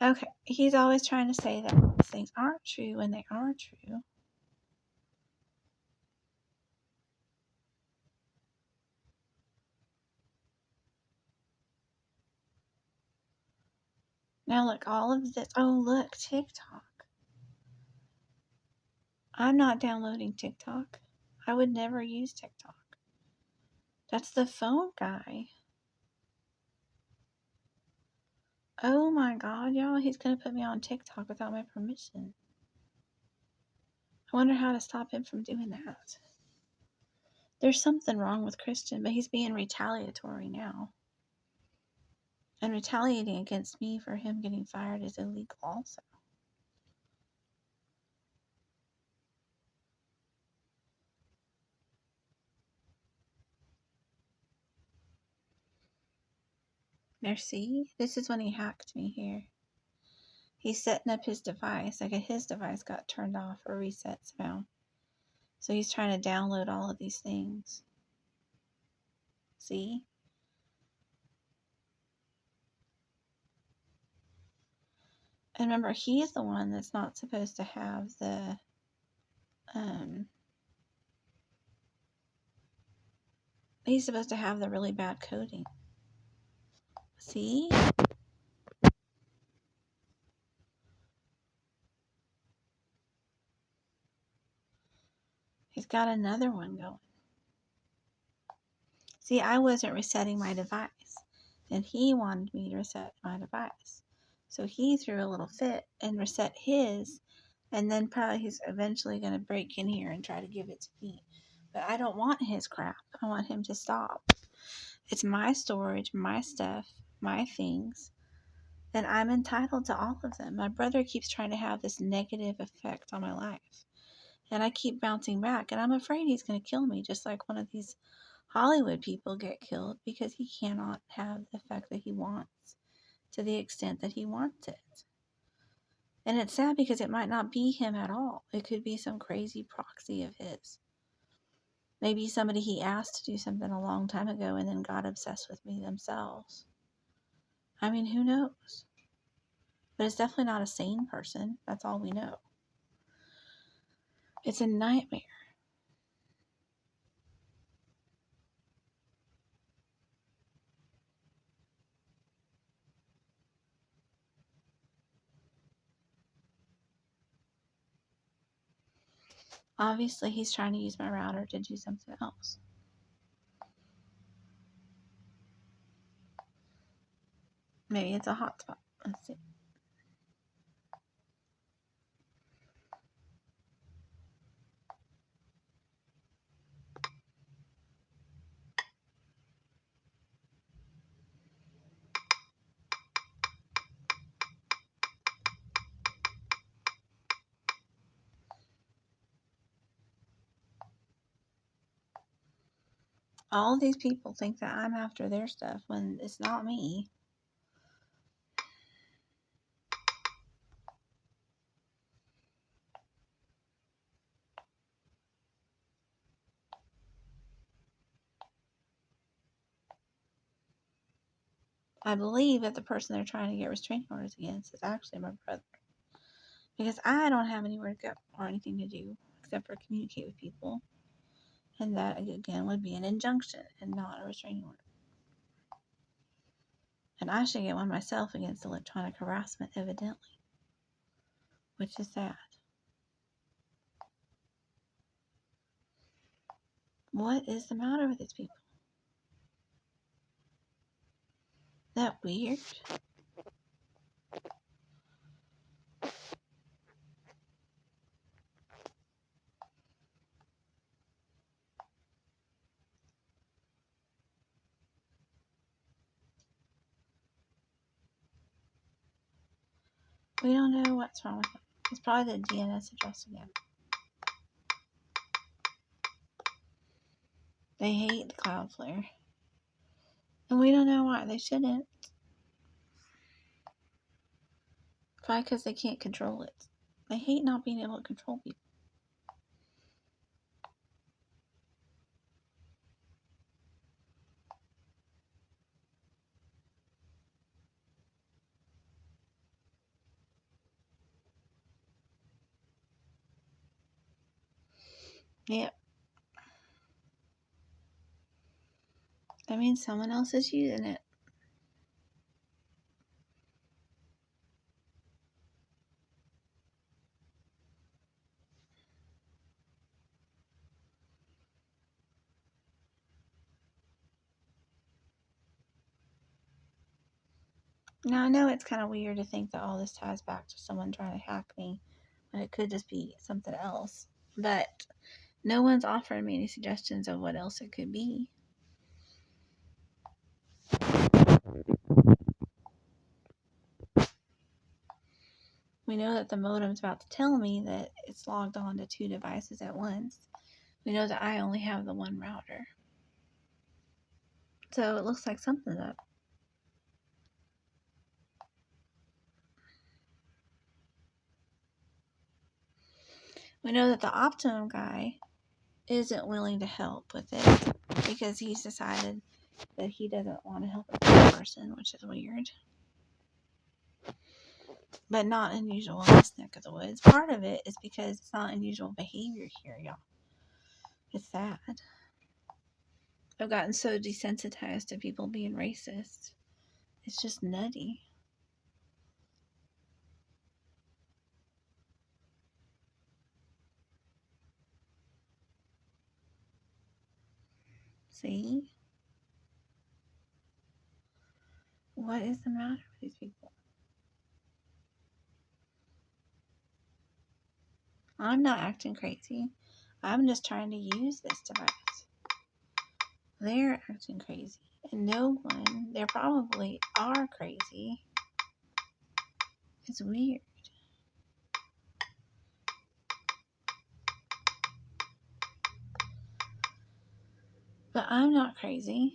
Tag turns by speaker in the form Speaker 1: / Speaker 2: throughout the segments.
Speaker 1: Okay, he's always trying to say that things aren't true when they are true. Now look, all of this. Oh, look, TikTok. I'm not downloading TikTok. I would never use TikTok. That's the phone guy. Oh my god, y'all, he's gonna put me on TikTok without my permission. I wonder how to stop him from doing that. There's something wrong with Christian, but he's being retaliatory now. And retaliating against me for him getting fired is illegal also. There, see? This is when he hacked me here. He's setting up his device. Like his device got turned off or reset somehow. So he's trying to download all of these things. See? And remember, he's the one that's not supposed to have the, he's supposed to have the really bad coding. See? He's got another one going. See, I wasn't resetting my device. And he wanted me to reset my device. So he threw a little fit and reset his. And then probably he's eventually going to break in here and try to give it to me. But I don't want his crap. I want him to stop. It's my storage, my stuff, my things. And I'm entitled to all of them. My brother keeps trying to have this negative effect on my life. And I keep bouncing back. And I'm afraid he's going to kill me, just like one of these Hollywood people get killed because he cannot have the effect that he wants to the extent that he wants it. And it's sad because it might not be him at all. It could be some crazy proxy of his. Maybe somebody he asked to do something a long time ago and then got obsessed with me themselves. I mean, who knows? But it's definitely not a sane person. That's all we know. It's a nightmare. Obviously, he's trying to use my router to do something else. Maybe it's a hotspot. Let's see. All these people think that I'm after their stuff when it's not me. I believe that the person they're trying to get restraining orders against is actually my brother. Because I don't have anywhere to go or anything to do except for communicate with people. And that, again, would be an injunction and not a restraining order. And I should get one myself against electronic harassment, evidently. Which is sad. What is the matter with these people? That weird? We don't know what's wrong with them. It's probably the DNS address again. They hate Cloudflare. And we don't know why. They shouldn't. Probably because they can't control it. They hate not being able to control people. Yep. That means someone else is using it. Now, I know it's kind of weird to think that all this ties back to someone trying to hack me, but it could just be something else. But no one's offering me any suggestions of what else it could be. We know that the modem's about to tell me that it's logged on to 2 devices at once. We know that I only have the one router. So it looks like something's up. We know that the Optimum guy isn't willing to help with it because he's decided that he doesn't want to help a poor person, which is weird. But not unusual in this neck of the woods. Part of it is because it's not unusual behavior here, y'all. It's sad. I've gotten so desensitized to people being racist. It's just nutty. See? What is the matter with these people? I'm not acting crazy. I'm just trying to use this device. They're acting crazy. And no one, they probably are crazy. It's weird. But I'm not crazy.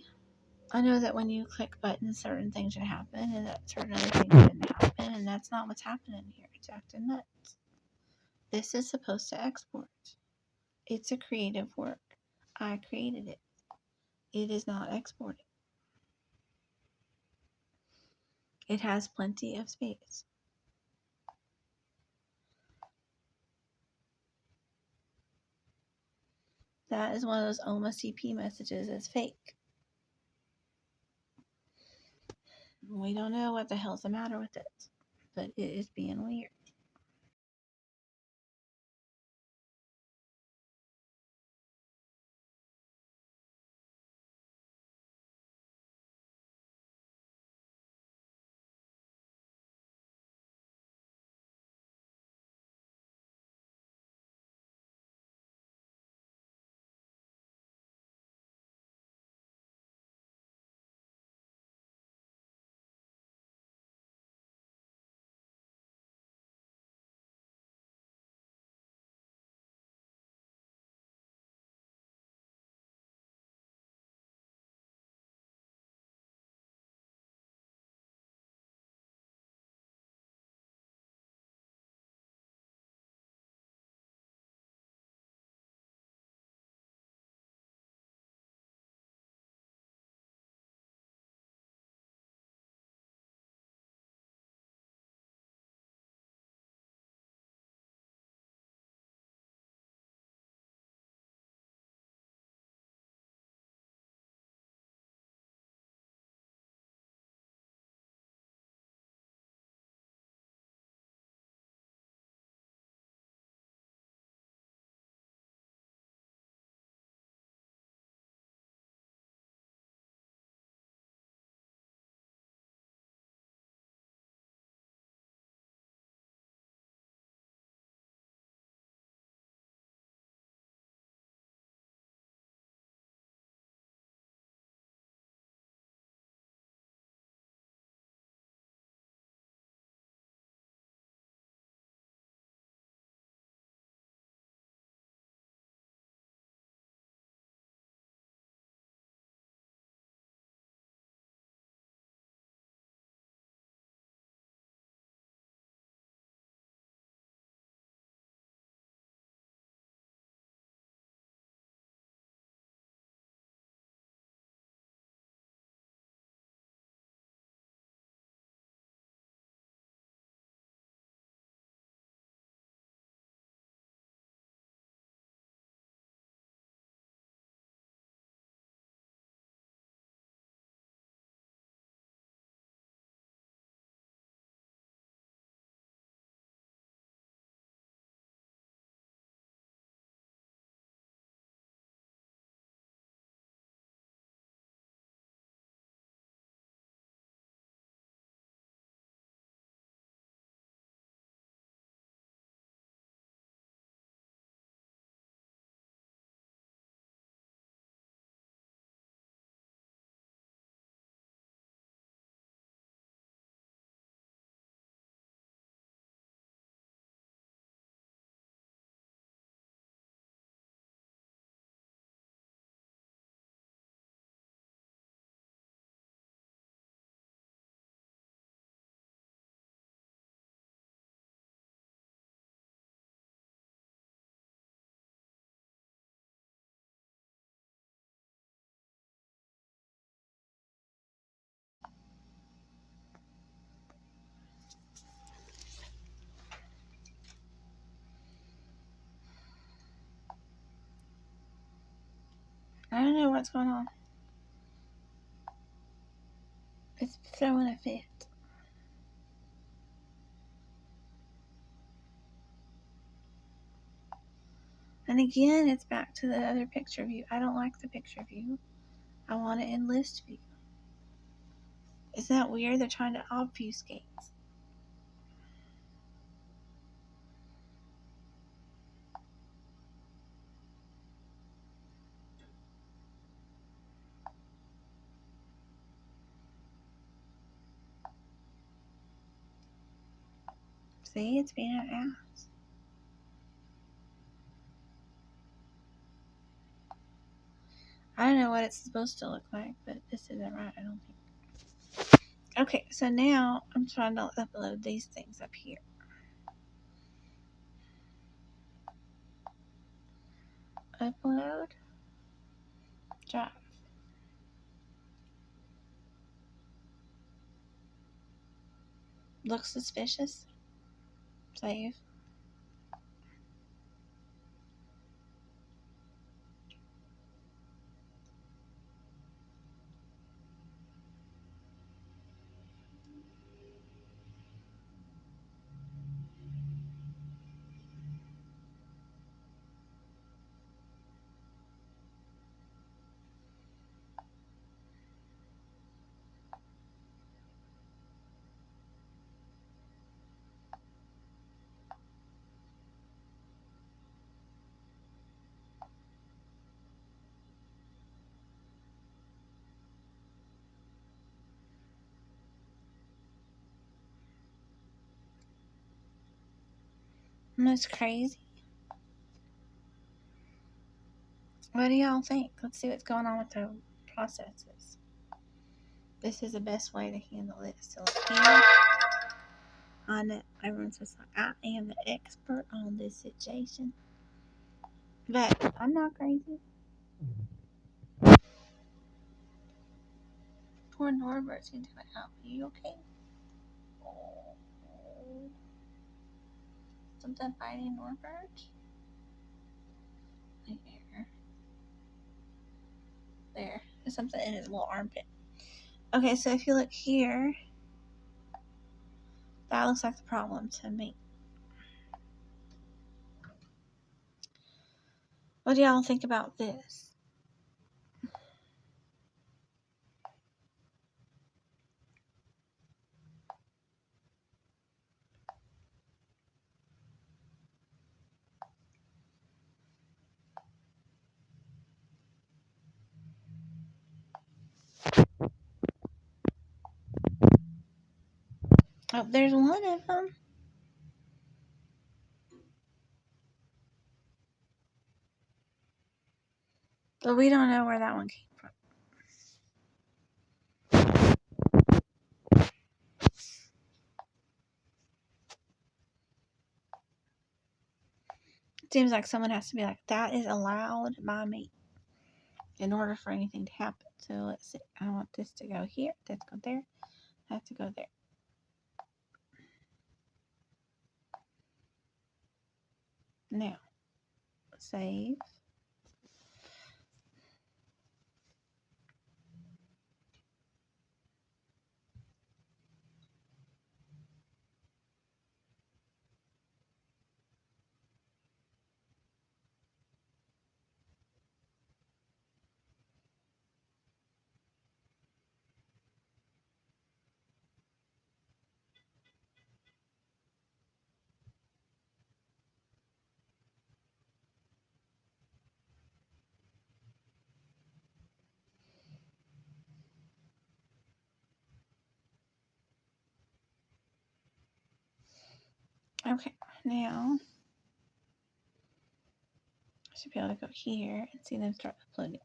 Speaker 1: I know that when you click buttons, certain things should happen, and that certain other things shouldn't happen, and that's not what's happening here. It's acting nuts. This is supposed to export. It's a creative work. I created it. It is not exporting. It has plenty of space. That is one of those OMA CP messages that's fake. We don't know what the hell's the matter with it, but it is being weird. I don't know what's going on. It's throwing a fit. And again, it's back to the other picture view. I don't like the picture view. I want it in list view. Isn't that weird? They're trying to obfuscate. See, it's being an ass. I don't know what it's supposed to look like, but this isn't right, I don't think. Okay, so now I'm trying to upload these things up here. Upload. Drive. Looks suspicious. Save. That's crazy. What do y'all think? Let's see what's going on with the processes. This is the best way to handle it. So here on it, everyone's just like, I am the expert on this situation. But I'm not crazy. Poor Norbert's going to help. Are you okay? Something fighting Norbert? There. There. There's something in his little armpit. Okay, so if you look here, that looks like the problem to me. What do y'all think about this? Oh, there's one of them. But we don't know where that one came from. It seems like someone has to be like, that is allowed by me in order for anything to happen. So let's see. I want this to go here. That to go there. That to go there. Now, save. Okay, now I should be able to go here and see them start uploading.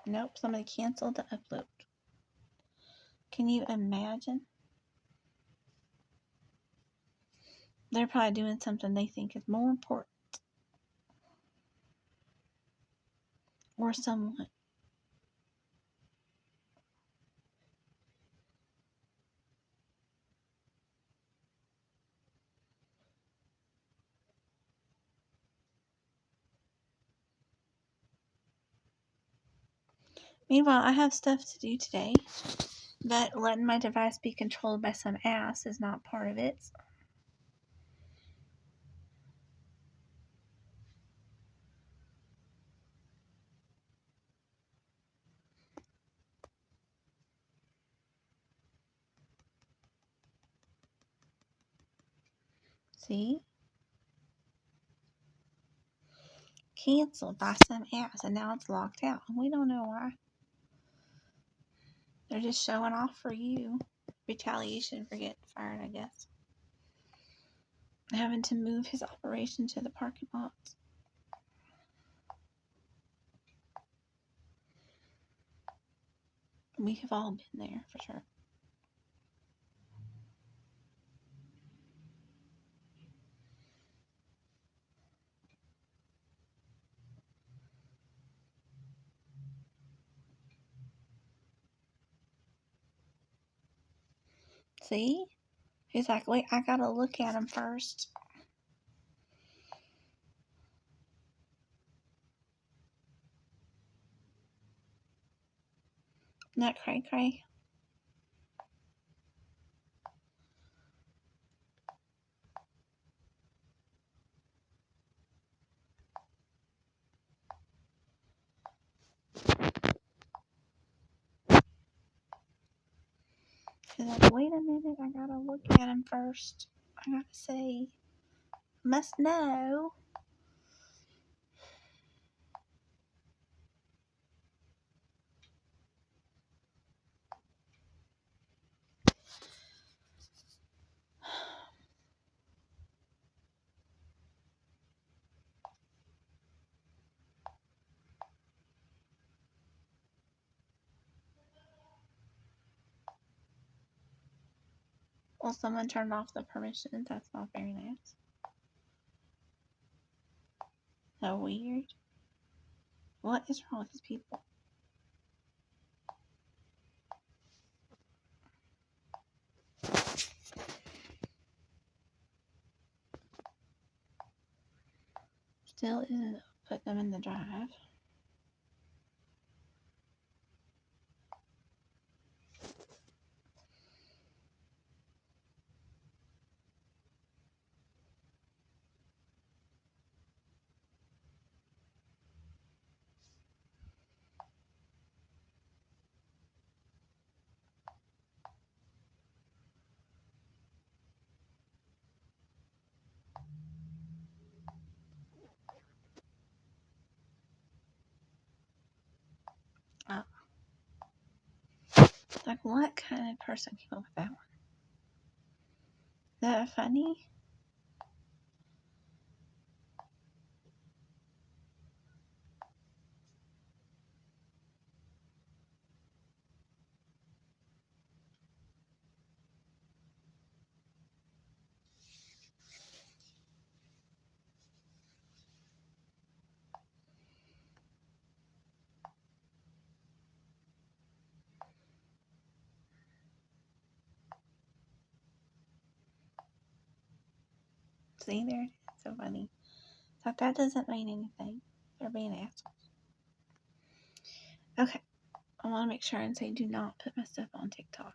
Speaker 1: Nope, somebody canceled the upload. Can you imagine? They're probably doing something they think is more important. Or someone. Meanwhile, I have stuff to do today, but letting my device be controlled by some ass is not part of it. See? Canceled by some ass, and now it's locked out. And we don't know why. They're just showing off for you. Retaliation for getting fired, I guess. Having to move his operation to the parking lot. We have all been there, for sure. See? He's like, wait, I gotta look at him first. Not cray cray. He's like, wait a minute, I gotta look at him first. I gotta say, must know. Well, someone turned off the permissions. That's not very nice. So weird. What is wrong with these people? Still isn't put them in the drive. Oh. Like, what kind of person came up with that one? Is that funny? See, there it is. So funny. Like, that doesn't mean anything. They're being assholes. Okay. I want to make sure and say, do not put my stuff on TikTok.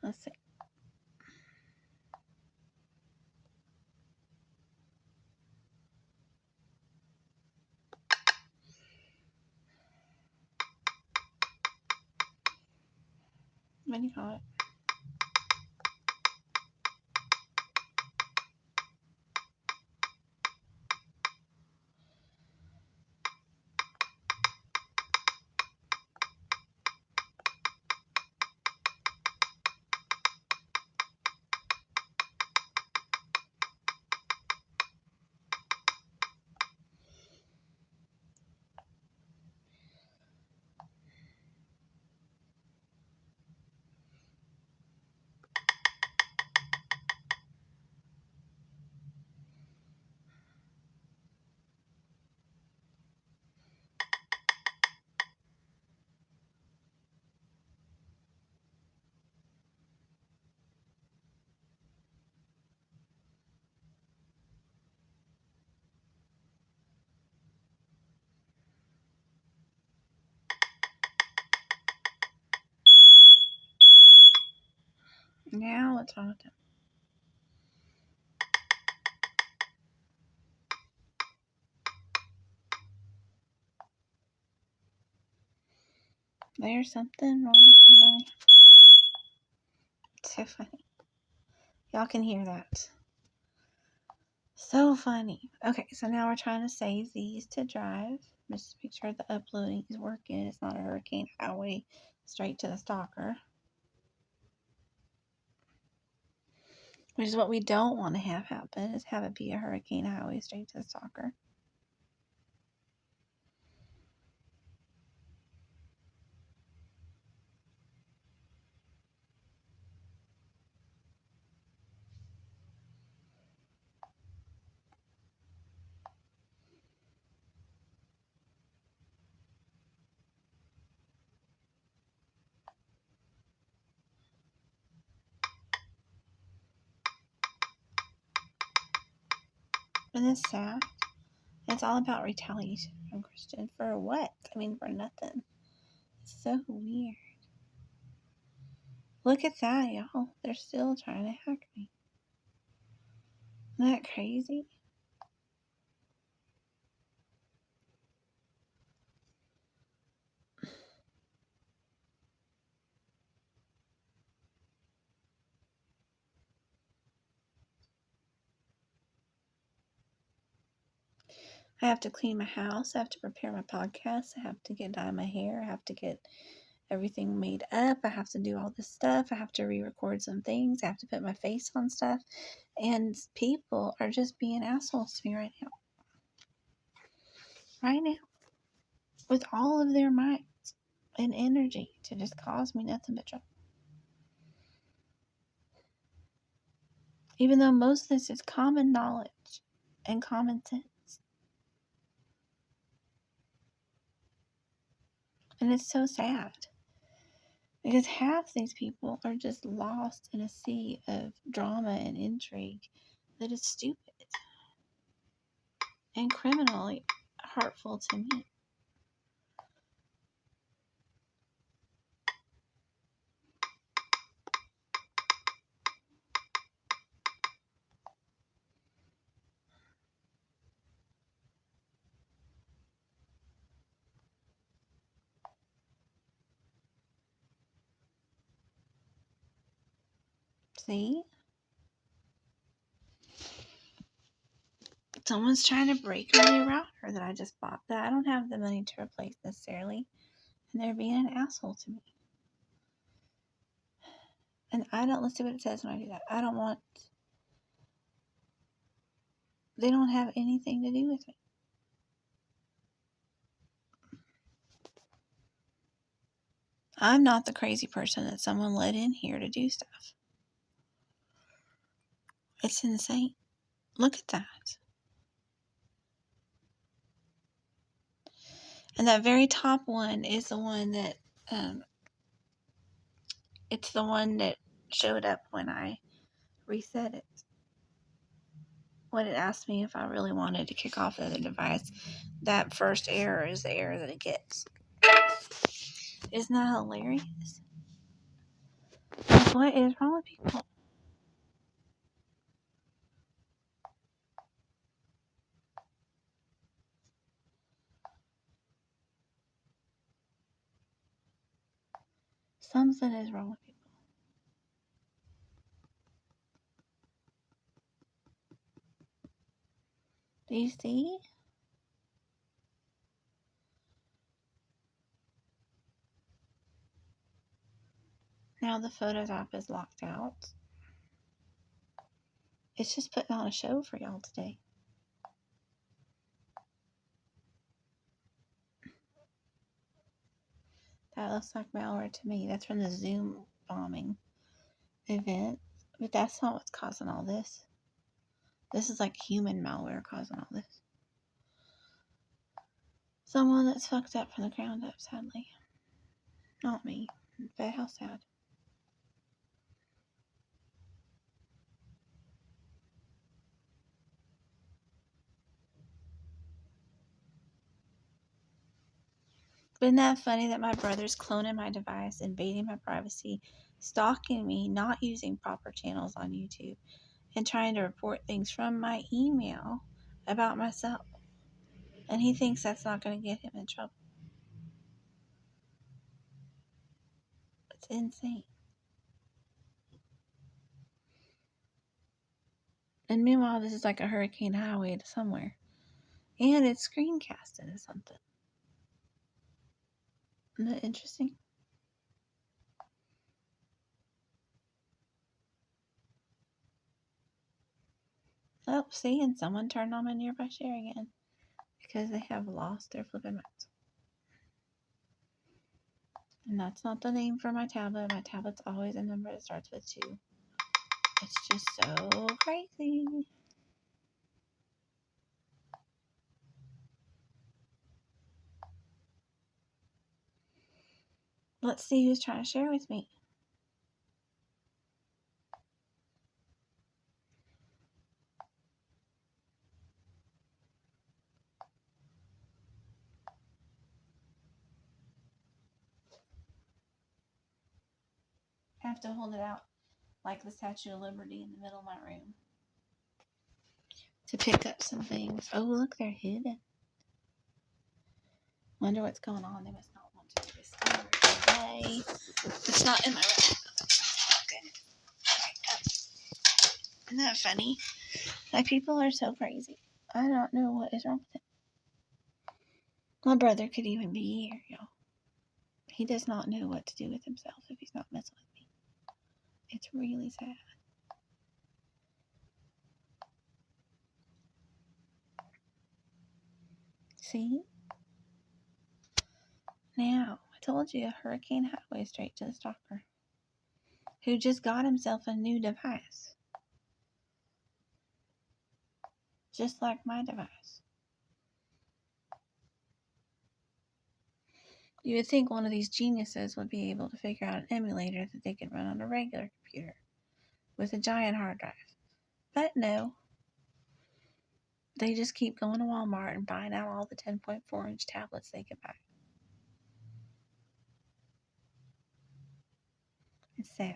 Speaker 1: Let's see. What do you call it? Now what's wrong with him? There's something wrong with somebody. It's so funny. Y'all can hear that. So funny. Okay, so now we're trying to save these to drive. Just make sure the uploading is working. It's not a hurricane highway straight to the stalker. Which is what we don't want to have happen, is have it be a hurricane highway straight to the stalker. And it's sad. It's all about retaliation from Christian. For what? I mean, for nothing. It's so weird. Look at that, y'all. They're still trying to hack me. Isn't that crazy? I have to clean my house. I have to prepare my podcast. I have to dye my hair. I have to get everything made up. I have to do all this stuff. I have to re-record some things. I have to put my face on stuff. And people are just being assholes to me right now. Right now. With all of their might and energy to just cause me nothing but trouble. Even though most of this is common knowledge and common sense. And it's so sad. Because half these people are just lost in a sea of drama and intrigue that is stupid and criminally hurtful to me. See? Someone's trying to break my router that I just bought that I don't have the money to replace necessarily. And they're being an asshole to me. And let's see what it says when I do that. They don't have anything to do with me. I'm not the crazy person that someone let in here to do stuff. It's insane. Look at that. And that very top one is the one that, it's the one that showed up when I reset it. When it asked me if I really wanted to kick off the other device, that first error is the error that it gets. Isn't that hilarious? Like, what is wrong with people? Something is wrong with people. Do you see? Now the Photos app is locked out. It's just putting on a show for y'all today. That looks like malware to me. That's from the Zoom bombing event. But that's not what's causing all this. This is like human malware causing all this. Someone that's fucked up from the ground up, sadly. Not me. But how sad. But isn't that funny that my brother's cloning my device, invading my privacy, stalking me, not using proper channels on YouTube, and trying to report things from my email about myself. And he thinks that's not going to get him in trouble. It's insane. And meanwhile, this is like a hurricane highway to somewhere. And it's screencasted or something. Isn't that interesting? Oh, see, and someone turned on my nearby share again. Because they have lost their flipping minds. And that's not the name for my tablet. My tablet's always a number that starts with 2. It's just so crazy. Let's see who's trying to share with me. I have to hold it out like the Statue of Liberty in the middle of my room to pick up some things. Oh, look, they're hidden. Wonder what's going on. They must not want to be discovered today. It's not in my room. Okay. Isn't that funny? Like, people are so crazy. I don't know what is wrong with him. My brother could even be here, y'all. He does not know what to do with himself if he's not messing with me. It's really sad. See? Now, I told you, a hurricane highway straight to the stalker, who just got himself a new device. Just like my device. You would think one of these geniuses would be able to figure out an emulator that they could run on a regular computer with a giant hard drive. But no. They just keep going to Walmart and buying out all the 10.4-inch tablets they can buy. It's sad.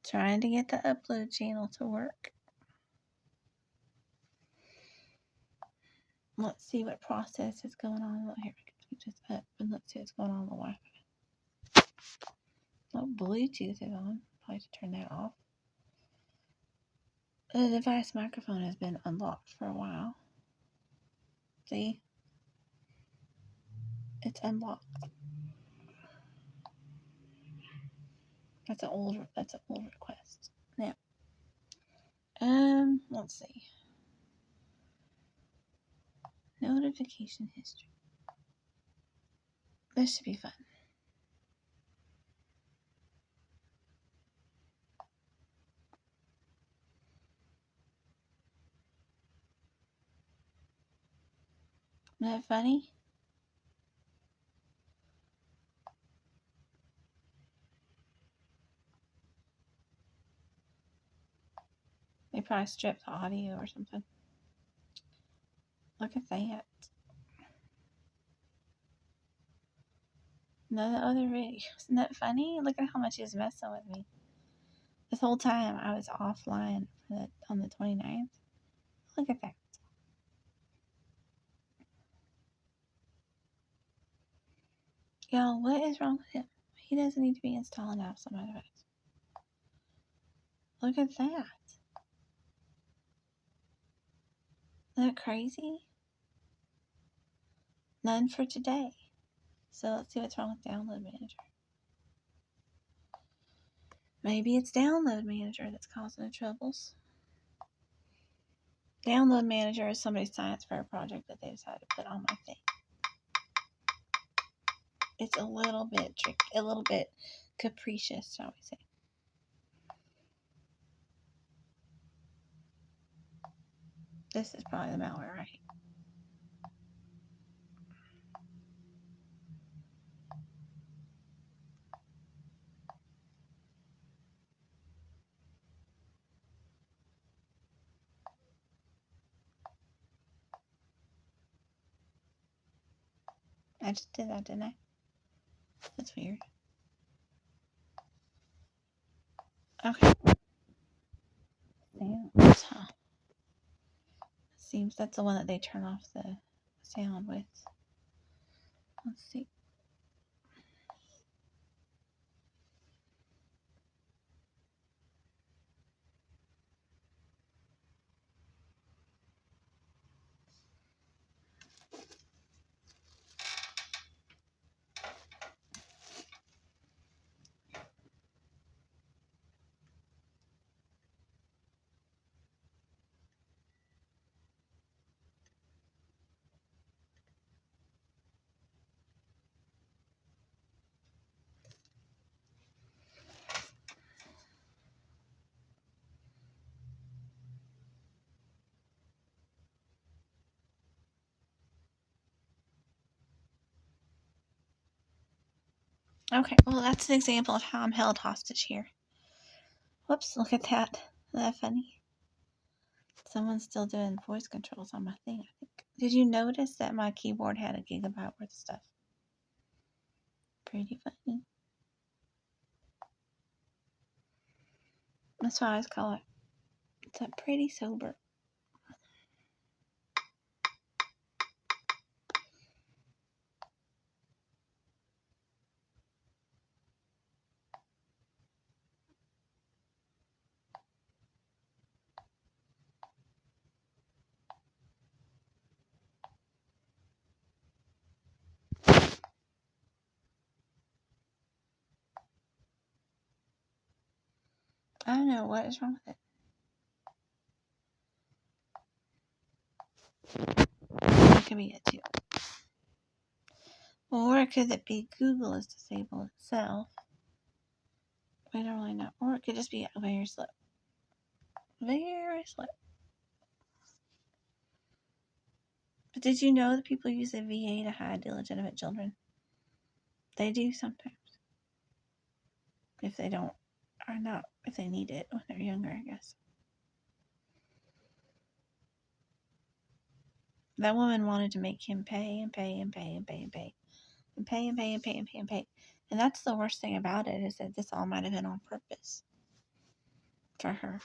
Speaker 1: Trying to get the upload channel to work. Let's see what process is going on. Look, here, we can just up and let's see what's going on with the Wi-Fi. Oh, Bluetooth is on. Probably should turn that off. The device microphone has been unlocked for a while. See? It's unlocked. That's an old request. Now, let's see. Notification history. This should be fun. Isn't that funny? They probably stripped the audio or something. Look at that. None of the other videos. Isn't that funny? Look at how much he was messing with me. This whole time I was offline on the 29th. Look at that. Y'all, what is wrong with him? He doesn't need to be installing apps on my device. Look at that. Isn't that crazy? None for today. So let's see what's wrong with Download Manager. Maybe it's Download Manager that's causing the troubles. Download Manager is somebody's science fair project that they decided to put on my thing. It's a little bit tricky, a little bit capricious, shall we say. This is probably the malware, right? I just did that, didn't I? That's weird. Okay. Sounds, huh? Seems that's the one that they turn off the sound with. Let's see. Okay, well, that's an example of how I'm held hostage here. Whoops, look at that. Isn't that funny? Someone's still doing voice controls on my thing, I think. Did you notice that my keyboard had a gigabyte worth of stuff? Pretty funny. That's why I always call it. It's a pretty sober. I don't know what is wrong with it. That could be it too. Or could it be Google is disabled itself? I don't really know. Or it could just be very slow. Very slow. But did you know that people use the VA to hide illegitimate children? They do sometimes. If they don't, or not, if they need it when they're younger, I guess. That woman wanted to make him pay and pay and pay and pay and pay. And pay and pay and pay and pay and pay. And that's the worst thing about it, is that this all might have been on purpose for her.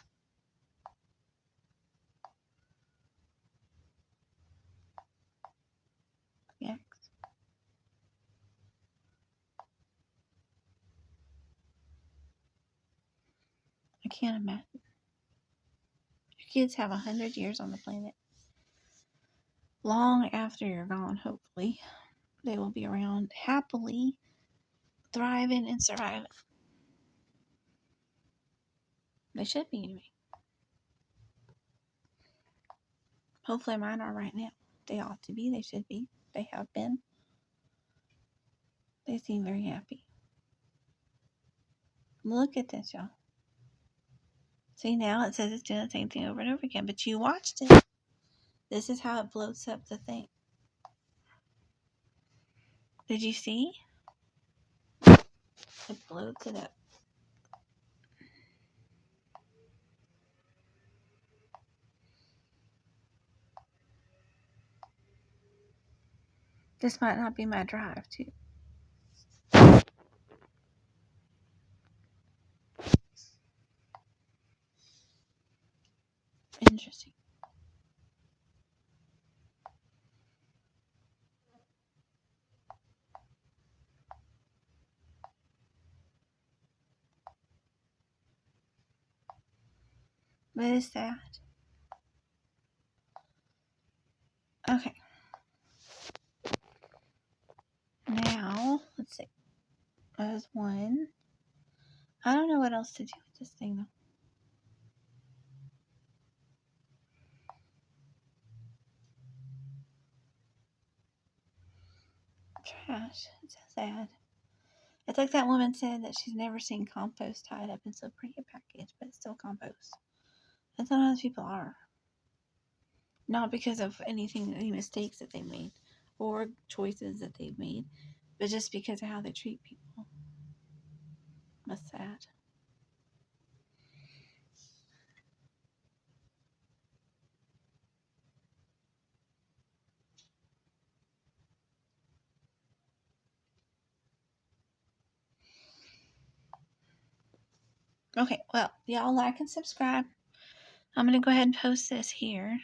Speaker 1: Yeah. I can't imagine. Your kids have 100 years on the planet. Long after you're gone, hopefully, they will be around happily, thriving and surviving. They should be, anyway. Hopefully mine are right now. They ought to be. They should be. They have been. They seem very happy. Look at this, y'all. See, now it says it's doing the same thing over and over again, but you watched it. This is how it bloats up the thing. Did you see? It bloats it up. This might not be my drive, too. Interesting. But it's sad. Okay. Now, let's see. There's one. I don't know what else to do with this thing, though. Trash. It's so sad. It's like that woman said that she's never seen compost tied up in so pretty a package, but it's still compost. That's how those people are. Not because of anything, any mistakes that they made or choices that they've made, but just because of how they treat people. That's sad. Okay, well, y'all like and subscribe. I'm going to go ahead and post this here.